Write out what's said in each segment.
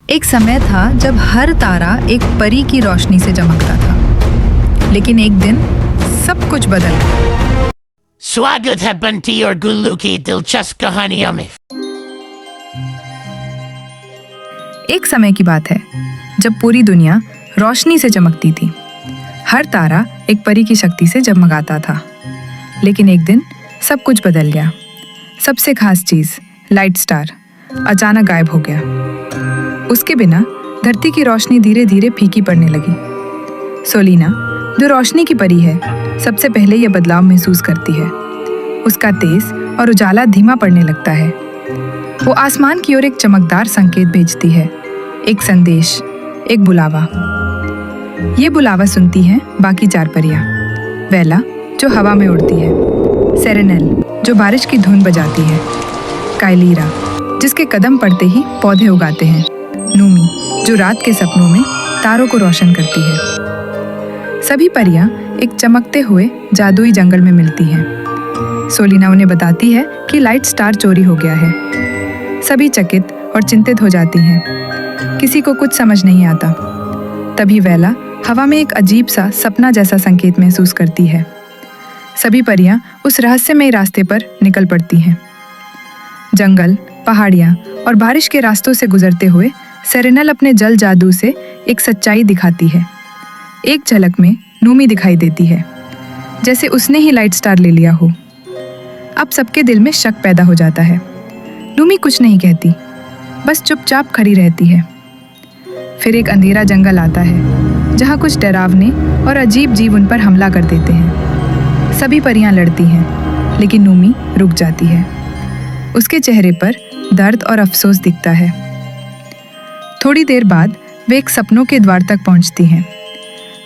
एक समय था जब हर तारा एक परी की रोशनी से चमकता था, लेकिन एक दिन सब कुछ बदल गया। स्वागत है बंटी और गुल्लू की दिलचस्प कहानियों में। एक समय की बात है जब पूरी दुनिया रोशनी से चमकती थी। हर तारा एक परी की शक्ति से जगमगाता था, लेकिन एक दिन सब कुछ बदल गया। सबसे खास चीज लाइट स्टार अचानक गायब हो गया। उसके बिना धरती की रोशनी धीरे धीरे फीकी पड़ने लगी। सोलिना, जो रोशनी की परी है, सबसे पहले यह बदलाव महसूस करती है। उसका तेज और उजाला धीमा पड़ने लगता है। वो आसमान की ओर एक चमकदार संकेत भेजती है, एक संदेश, एक बुलावा। ये बुलावा सुनती हैं बाकी चार परियां। वेला, जो हवा में उड़ती है, सेरेनेल, जो बारिश की धुन बजाती है, काइलीरा, जिसके कदम पड़ते ही पौधे उगाते हैं, नूमी, जो रात के सपनों में तारों को रोशन करती है। सभी परियां एक चमकते हुए जादुई जंगल में मिलती हैं। सोलिना उन्हें बताती है कि लाइट स्टार चोरी हो गया है। सभी चकित और चिंतित हो जाती हैं। किसी को कुछ समझ नहीं आता। तभी वेला हवा में एक अजीब सा सपना जैसा संकेत महसूस करती है। सभी परियां उस रहस्यमय रास्ते पर निकल पड़ती हैं। जंगल, पहाड़ियां और बारिश के रास्तों से गुजरते हुए सेरेनल अपने जल जादू से एक सच्चाई दिखाती है। एक झलक में नूमी दिखाई देती है, जैसे उसने ही लाइट स्टार ले लिया हो। अब सबके दिल में शक पैदा हो जाता है। नूमी कुछ नहीं कहती, बस चुपचाप खड़ी रहती है। फिर एक अंधेरा जंगल आता है, जहाँ कुछ डरावने और अजीब जीव उन पर हमला कर देते हैं। सभी परियां लड़ती हैं, लेकिन नूमी रुक जाती है। उसके चेहरे पर दर्द और अफसोस दिखता है। थोड़ी देर बाद वे एक सपनों के द्वार तक पहुंचती हैं।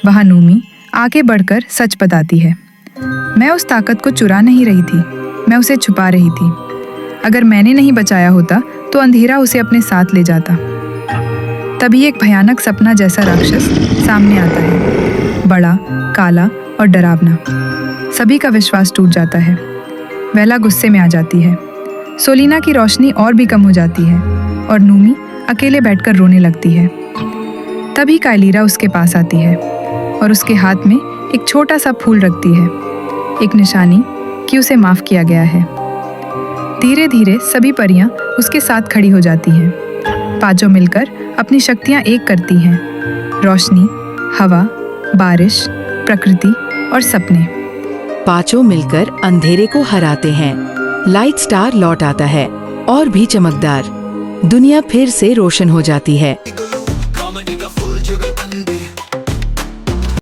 वहां नूमी आगे बढ़कर सच बताती है। मैं उस ताकत को चुरा नहीं रही थी, मैं उसे छुपा रही थी। अगर मैंने नहीं बचाया होता तो अंधेरा उसे अपने साथ ले जाता। तभी एक भयानक सपना जैसा राक्षस सामने आता है, बड़ा, काला और डरावना। सभी का विश्वास टूट जाता है। वेला गुस्से में आ जाती है। सोलिना की रोशनी और भी कम हो जाती है और नूमी अकेले बैठकर रोने लगती है। तभी काइलीरा उसके पास आती है और उसके हाथ में एक छोटा सा फूल रखती है, एक निशानी कि उसे माफ किया गया है। धीरे धीरे सभी परियां उसके साथ खड़ी हो जाती हैं। पांचों मिलकर अपनी शक्तियां एक करती हैं, रोशनी, हवा, बारिश, प्रकृति और सपने। पांचों मिलकर अंधेरे को हराते हैं। लाइट स्टार लौट आता है और भी चमकदार। दुनिया फिर से रोशन हो जाती है।